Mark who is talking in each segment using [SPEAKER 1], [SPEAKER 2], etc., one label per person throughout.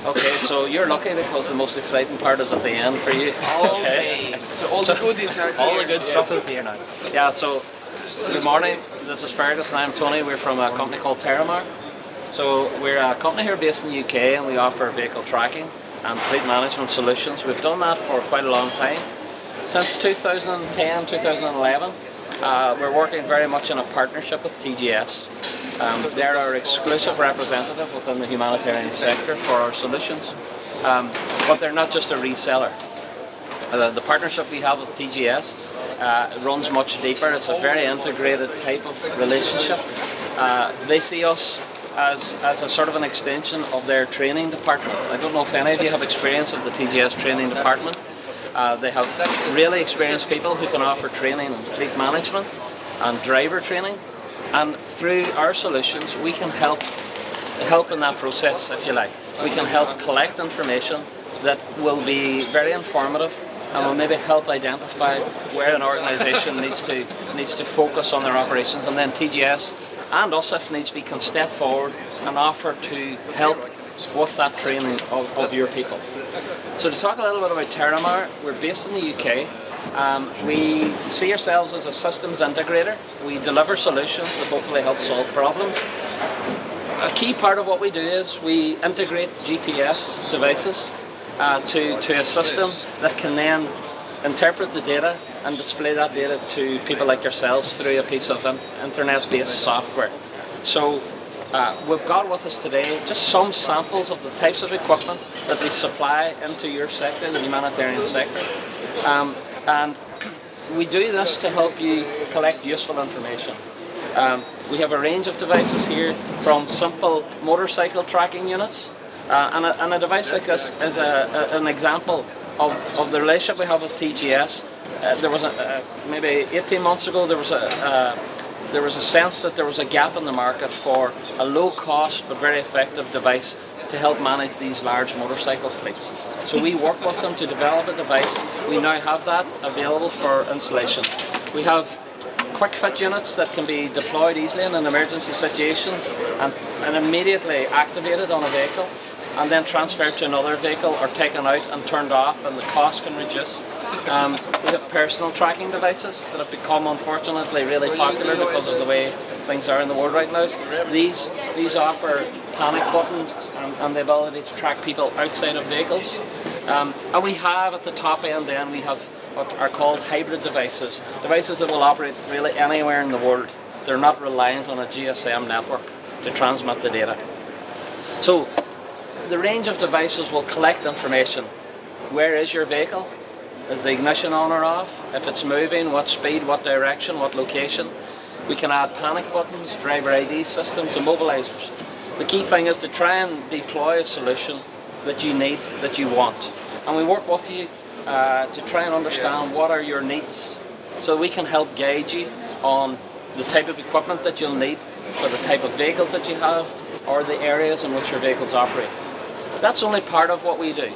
[SPEAKER 1] Okay, so you're lucky because the most exciting part is at the end for you.
[SPEAKER 2] Okay. So all the goodies are here.
[SPEAKER 1] All the good stuff is here now. Yeah, so good morning. This is Fergus and I'm Tony. We're from a company called Terramar. So we're a company here based in the UK and we offer vehicle tracking and fleet management solutions. We've done that for quite a long time. Since 2010, 2011, we're working very much in a partnership with TGS. They're our exclusive representative within the humanitarian sector for our solutions, but they're not just a reseller. The partnership we have with TGS runs much deeper. It's a very integrated type of relationship. They see us as a sort of an extension of their training department. I don't know if any of you have experience of the TGS training department. They have really experienced people who can offer training in fleet management and driver training, and through our solutions we can help in that process, if you like. We can help collect information that will be very informative and will maybe help identify where an organisation needs to focus on their operations, and then TGS and us, if needs be, can step forward and offer to help with that training of your people. So to talk a little bit about Terramar, we're based in the UK. We see ourselves as a systems integrator. We deliver solutions that hopefully help solve problems. A key part of what we do is we integrate GPS devices to a system that can then interpret the data and display that data to people like yourselves through a piece of internet-based software. So we've got with us today just some samples of the types of equipment that we supply into your sector, the humanitarian sector. And we do this to help you collect useful information. We have a range of devices here, from simple motorcycle tracking units, and a device like this is an example of the relationship we have with TGS. There was maybe 18 months ago there was a sense that there was a gap in the market for a low cost but very effective device to help manage these large motorcycle fleets. So we work with them to develop a device. We now have that available for installation. We have quick fit units that can be deployed easily in an emergency situation and immediately activated on a vehicle and then transferred to another vehicle or taken out and turned off, and the cost can reduce. We have personal tracking devices that have become, unfortunately, really popular because of the way things are in the world right now. These offer panic buttons and the ability to track people outside of vehicles. And we have at the top end then, we have what are called hybrid devices that will operate really anywhere in the world. They're not reliant on a GSM network to transmit the data. So the range of devices will collect information. Where is your vehicle? Is the ignition on or off? If it's moving, what speed, what direction, what location? We can add panic buttons, driver ID systems, immobilizers. The key thing is to try and deploy a solution that you need, that you want. And we work with you to try and understand what are your needs, so we can help guide you on the type of equipment that you'll need for the type of vehicles that you have or the areas in which your vehicles operate. That's only part of what we do.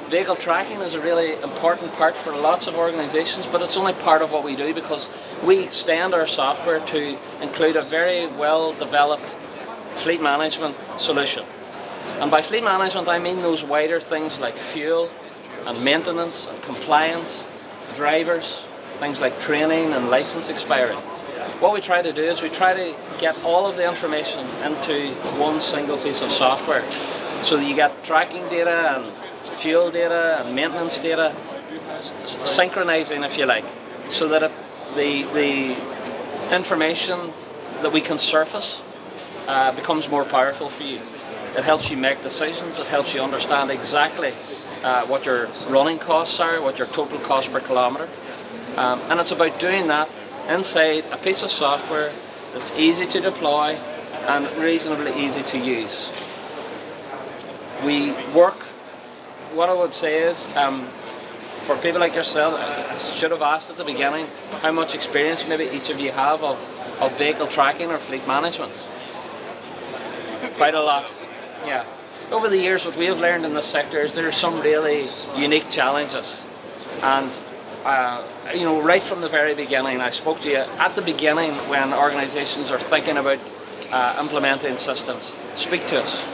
[SPEAKER 1] Vehicle tracking is a really important part for lots of organisations, but it's only part of what we do because we extend our software to include a very well developed fleet management solution. And by fleet management I mean those wider things like fuel and maintenance and compliance, drivers, things like training and licence expiry. What we try to do is we try to get all of the information into one single piece of software, so that you get tracking data and fuel data and maintenance data, synchronizing, if you like, so that the information that we can surface becomes more powerful for you. It helps you make decisions, it helps you understand exactly what your running costs are, what your total cost per kilometre. And it's about doing that inside a piece of software that's easy to deploy and reasonably easy to use. We work, what I would say is, for people like yourself, I should have asked at the beginning how much experience maybe each of you have of vehicle tracking or fleet management. Quite a lot, yeah. Over the years, what we have learned in this sector is there are some really unique challenges. And right from the very beginning, I spoke to you at the beginning when organisations are thinking about implementing systems. Speak to us.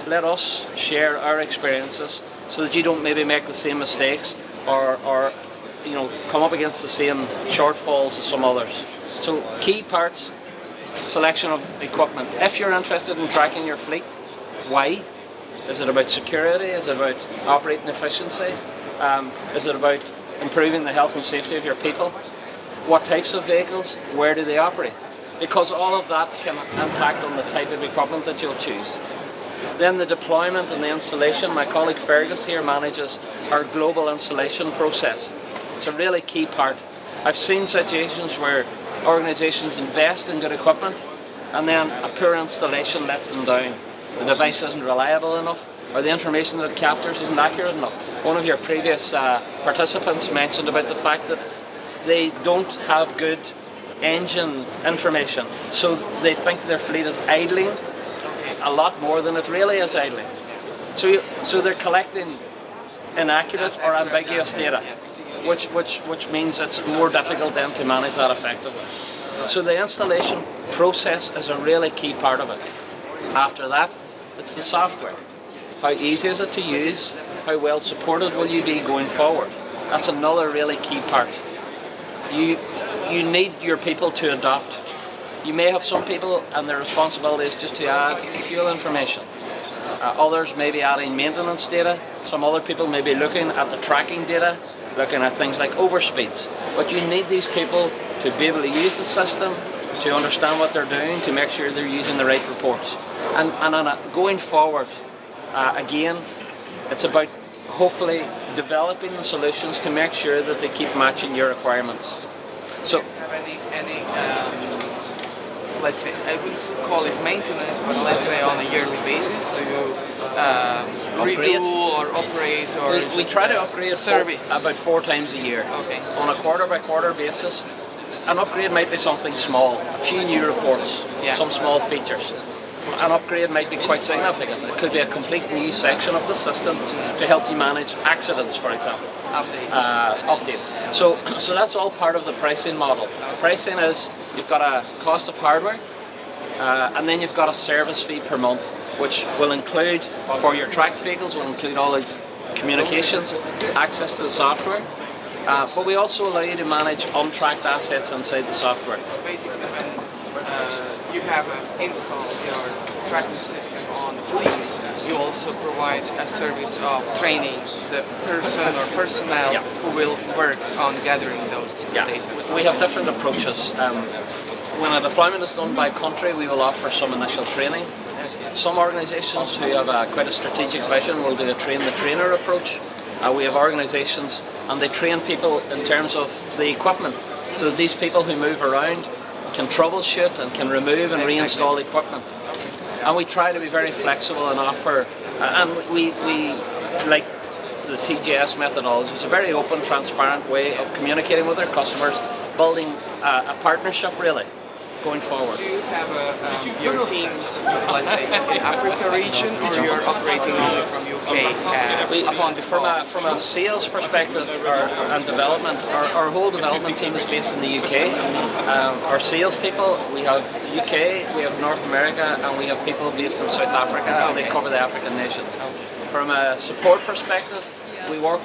[SPEAKER 1] let us share our experiences so that you don't maybe make the same mistakes or come up against the same shortfalls as some others. So key parts, selection of equipment. If you're interested in tracking your fleet, why? Is it about security? Is it about operating efficiency? Is it about improving the health and safety of your people? What types of vehicles? Where do they operate? Because all of that can impact on the type of equipment that you'll choose. Then the deployment and the installation. My colleague Fergus here manages our global installation process. It's a really key part. I've seen situations where organisations invest in good equipment and then a poor installation lets them down. The device isn't reliable enough, or the information that it captures isn't accurate enough. One of your previous participants mentioned about the fact that they don't have good engine information, so they think their fleet is idling a lot more than it really is idling. So they're collecting inaccurate or ambiguous data, which means it's more difficult then to manage that effectively. So the installation process is a really key part of it. After that, it's the software. How easy is it to use? How well supported will you be going forward? That's another really key part. You need your people to adopt. You may have some people and their responsibility is just to add fuel information. Others may be adding maintenance data. Some other people may be looking at the tracking data, looking at things like overspeeds. But you need these people to be able to use the system, to understand what they're doing, to make sure they're using the right reports. And going forward, again, it's about hopefully developing the solutions to make sure that they keep matching your requirements. So,
[SPEAKER 2] do you have any let's say, I will call it maintenance, but let's say on a yearly basis, do you redo or operate or
[SPEAKER 1] we try to upgrade
[SPEAKER 2] service
[SPEAKER 1] about 4 times a year.
[SPEAKER 2] Okay.
[SPEAKER 1] On a quarter-by-quarter basis. An upgrade might be something small, a few new reports, some small features. An upgrade might be quite significant. It could be a complete new section of the system to help you manage accidents, for example. Updates. So that's all part of the pricing model. Pricing is, you've got a cost of hardware, and then you've got a service fee per month, which will include, for your tracked vehicles, will include all the communications, access to the software, but we also allow you to manage untracked assets inside the software.
[SPEAKER 2] Basically, when you have installed your tracking system on the fleet, you also provide a service of training the person or personnel who will work on gathering those data.
[SPEAKER 1] We have different approaches. When a deployment is done by country, we will offer some initial training. Some organisations who have quite a strategic vision will do a train-the-trainer approach. We have organisations and they train people in terms of the equipment, so that these people who move around can troubleshoot and can remove and reinstall equipment. And we try to be very flexible and offer, and we like the TGS methodology. It's a very open, transparent way of communicating with our customers, building a partnership really, going forward.
[SPEAKER 2] Do you have your teams, let's say, in Africa region, or you're operating only from UK?
[SPEAKER 1] From a sales perspective and development, our whole development team is based in the UK. Our sales people, we have UK, we have North America, and we have people based in South Africa, and they cover the African nations. From a support perspective, we work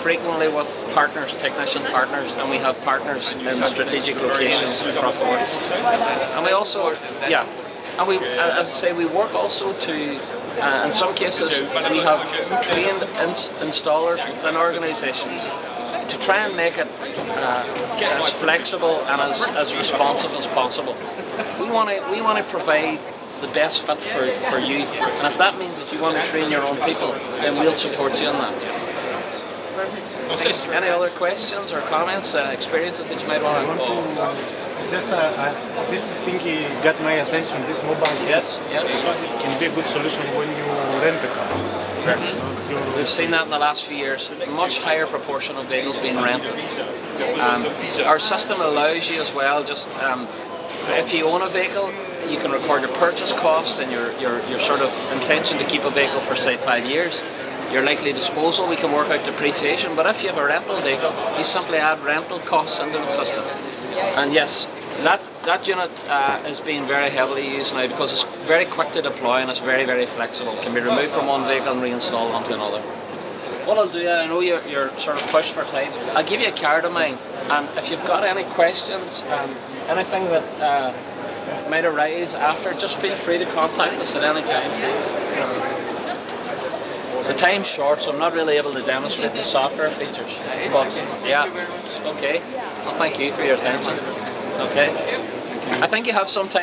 [SPEAKER 1] frequently with partners, technician partners, and we have partners in strategic locations across the world. And we also, and we, as I say, we work also to, in some cases, we have trained installers within organisations to try and make it as flexible and as responsive as possible. We want to provide the best fit for you, and if that means that you want to train your own people, then we'll support you in that. Any other questions or comments, experiences that you might want to?
[SPEAKER 3] Just this thing got my attention. This mobile.
[SPEAKER 1] Yes.
[SPEAKER 3] It can be a good solution when you rent a car.
[SPEAKER 1] We've seen that in the last few years. Much higher proportion of vehicles being rented. Our system allows you as well. Just if you own a vehicle, you can record your purchase cost and your sort of intention to keep a vehicle for say 5 years. Your likely disposal, we can work out depreciation, but if you have a rental vehicle, you simply add rental costs into the system. And yes, that that unit is being very heavily used now because it's very quick to deploy and it's very, very flexible. It can be removed from one vehicle and reinstalled onto another. What I'll do, I know you're sort of pushed for time, I'll give you a card of mine, and if you've got any questions, anything that might arise after, just feel free to contact us at any time, please. The time's short, so I'm not really able to demonstrate the software features. But yeah, okay. Well, thank you for your attention. Okay. I think you have some time.